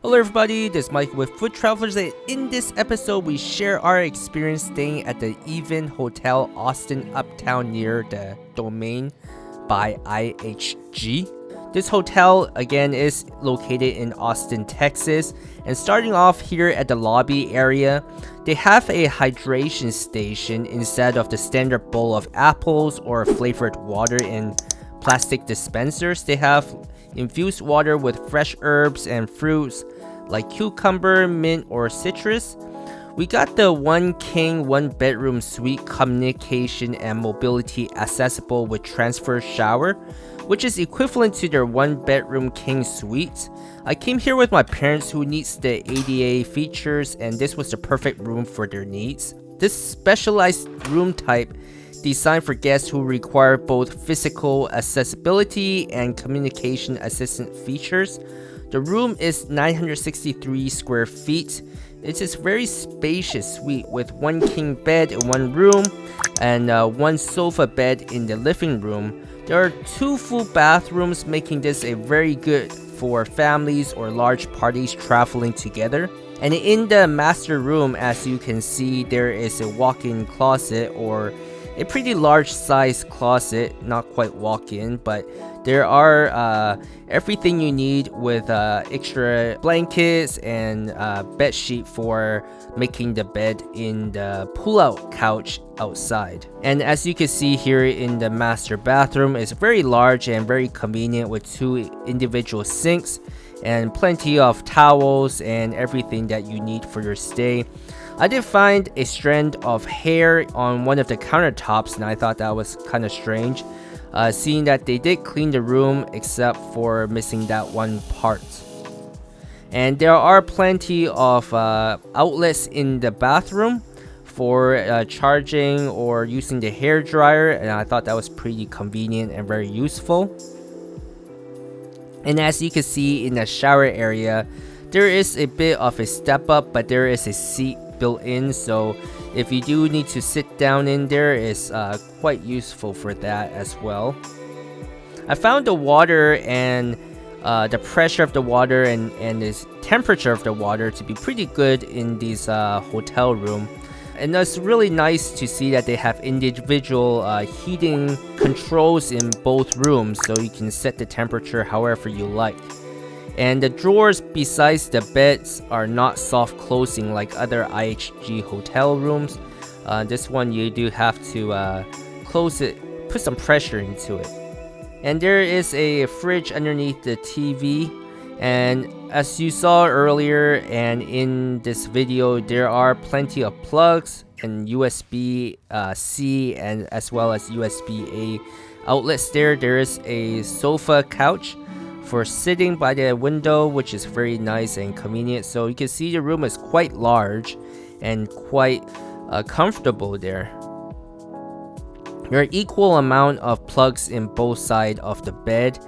Hello everybody, this is Mike with Food Travelers, and in this episode we share our experience staying at the Even Hotel Austin Uptown near the Domain by IHG. This hotel again is located in Austin, Texas, and starting off here at the lobby area, they have a hydration station instead of the standard bowl of apples or flavored water in plastic dispensers. They have infused water with fresh herbs and fruits like cucumber, mint, or citrus. We got the one king, one bedroom suite, communication and mobility accessible with transfer shower, which is equivalent to their one bedroom king suite. I came here with my parents who needs the ADA features, and this was the perfect room for their needs. This specialized room type designed for guests who require both physical accessibility and communication assistant features. The room is 963 square feet. It is very spacious suite with one king bed in one room and one sofa bed in the living room. There are two full bathrooms, making this a very good for families or large parties traveling together. And in the master room, as you can see, there is a walk-in closet, or a pretty large size closet, not quite walk-in, but there are everything you need with extra blankets and bed sheet for making the bed in the pull-out couch outside. And as you can see here in the master bathroom, it's very large and very convenient with two individual sinks and plenty of towels and everything that you need for your stay. I did find a strand of hair on one of the countertops, and I thought that was kind of strange, seeing that they did clean the room except for missing that one part. And there are plenty of outlets in the bathroom for charging or using the hair dryer, and I thought that was pretty convenient and very useful. And as you can see in the shower area, there is a bit of a step up, but there is a seat built in, so if you do need to sit down in there, it's quite useful for that as well. I found the water and the pressure of the water and the temperature of the water to be pretty good in this hotel room, and it's really nice to see that they have individual heating controls in both rooms, so you can set the temperature however you like. And the drawers besides the beds are not soft closing like other IHG hotel rooms. This one you do have to close it, put some pressure into it. And there is a fridge underneath the TV, and as you saw earlier and in this video, there are plenty of plugs and USB-C and as well as USB-A outlets there. There is a sofa couch for sitting by the window, which is very nice and convenient. So you can see the room is quite large and quite comfortable there. There are equal amount of plugs in both sides of the bed.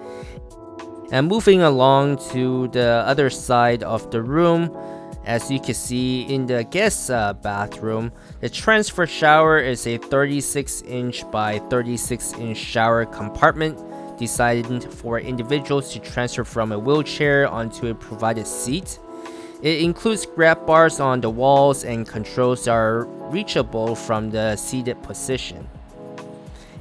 And moving along to the other side of the room, as you can see in the guest bathroom, the transfer shower is a 36-inch by 36-inch shower compartment designed for individuals to transfer from a wheelchair onto a provided seat. It includes grab bars on the walls, and controls are reachable from the seated position.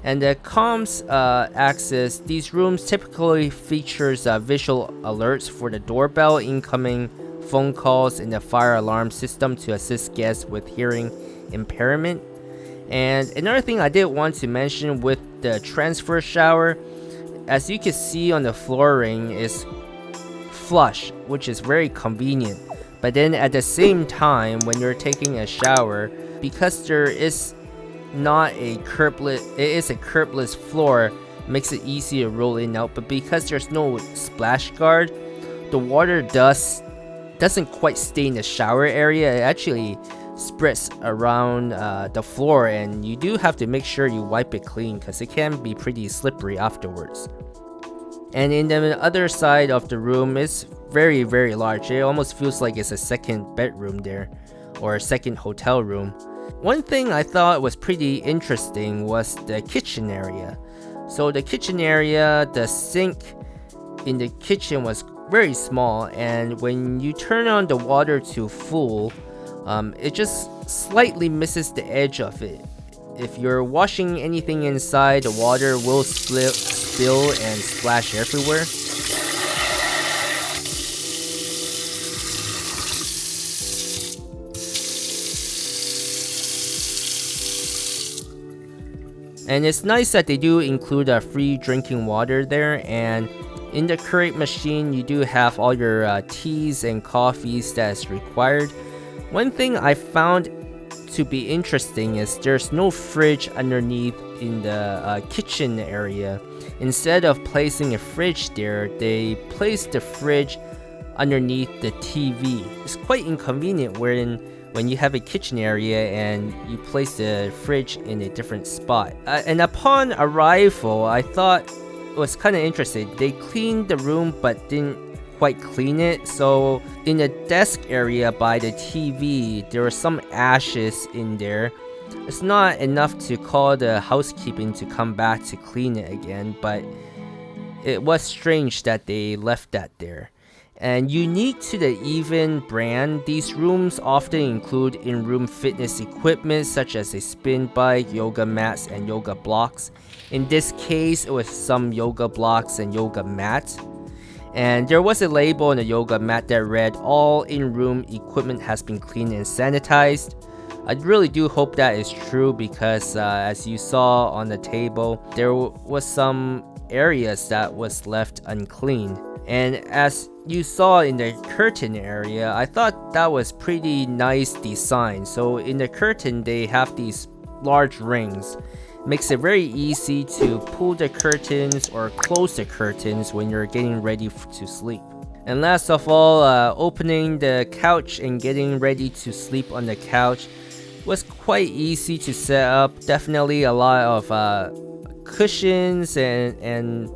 And the comms access, these rooms typically features visual alerts for the doorbell, incoming phone calls, and the fire alarm system to assist guests with hearing impairment. And another thing I did want to mention with the transfer shower, as you can see on the flooring, is flush, which is very convenient. But then at the same time, when you're taking a shower, because there is not a curbless, it is a curbless floor, makes it easy to roll in and out. But because there's no splash guard, the water doesn't quite stay in the shower area. It actually spreads around the floor, and you do have to make sure you wipe it clean because it can be pretty slippery afterwards. And in the other side of the room is very, very large. It almost feels like it's a second bedroom there, or a second hotel room. One thing I thought was pretty interesting was the kitchen area. So the kitchen area, the sink in the kitchen was very small, and when you turn on the water to full, it just slightly misses the edge of it. If you're washing anything inside, the water will spill and splash everywhere. And it's nice that they do include a free drinking water there, and in the Keurig machine you do have all your teas and coffees that's required. One thing I found to be interesting is there's no fridge underneath in the kitchen area. Instead of placing a fridge there, they placed the fridge underneath the TV. It's quite inconvenient when you have a kitchen area and you place the fridge in a different spot. And upon arrival, I thought it was kind of interesting. They cleaned the room but didn't quite clean it. So in the desk area by the TV, there were some ashes in there. It's not enough to call the housekeeping to come back to clean it again, but it was strange that they left that there. And unique to the Even brand, these rooms often include in-room fitness equipment such as a spin bike, yoga mats, and yoga blocks. In this case, it was some yoga blocks and yoga mats. And there was a label on the yoga mat that read, "All in-room equipment has been cleaned and sanitized." I really do hope that is true because as you saw on the table, there was some areas that was left unclean. And as you saw in the curtain area, I thought that was pretty nice design. So in the curtain, they have these large rings. Makes it very easy to pull the curtains or close the curtains when you're getting ready to sleep. And last of all, opening the couch and getting ready to sleep on the couch was quite easy to set up. Definitely a lot of cushions and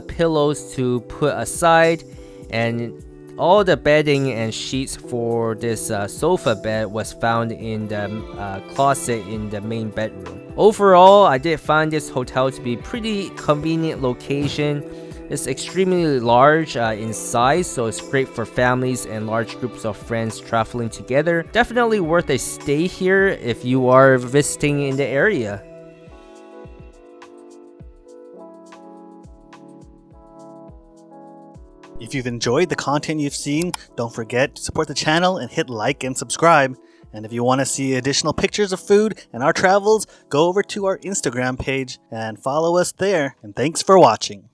pillows to put aside, and all the bedding and sheets for this sofa bed was found in the closet in the main bedroom. Overall, I did find this hotel to be pretty convenient location. It's extremely large in size, so it's great for families and large groups of friends traveling together. Definitely worth a stay here if you are visiting in the area. If you've enjoyed the content you've seen, don't forget to support the channel and hit like and subscribe. And if you want to see additional pictures of food and our travels, go over to our Instagram page and follow us there. And thanks for watching.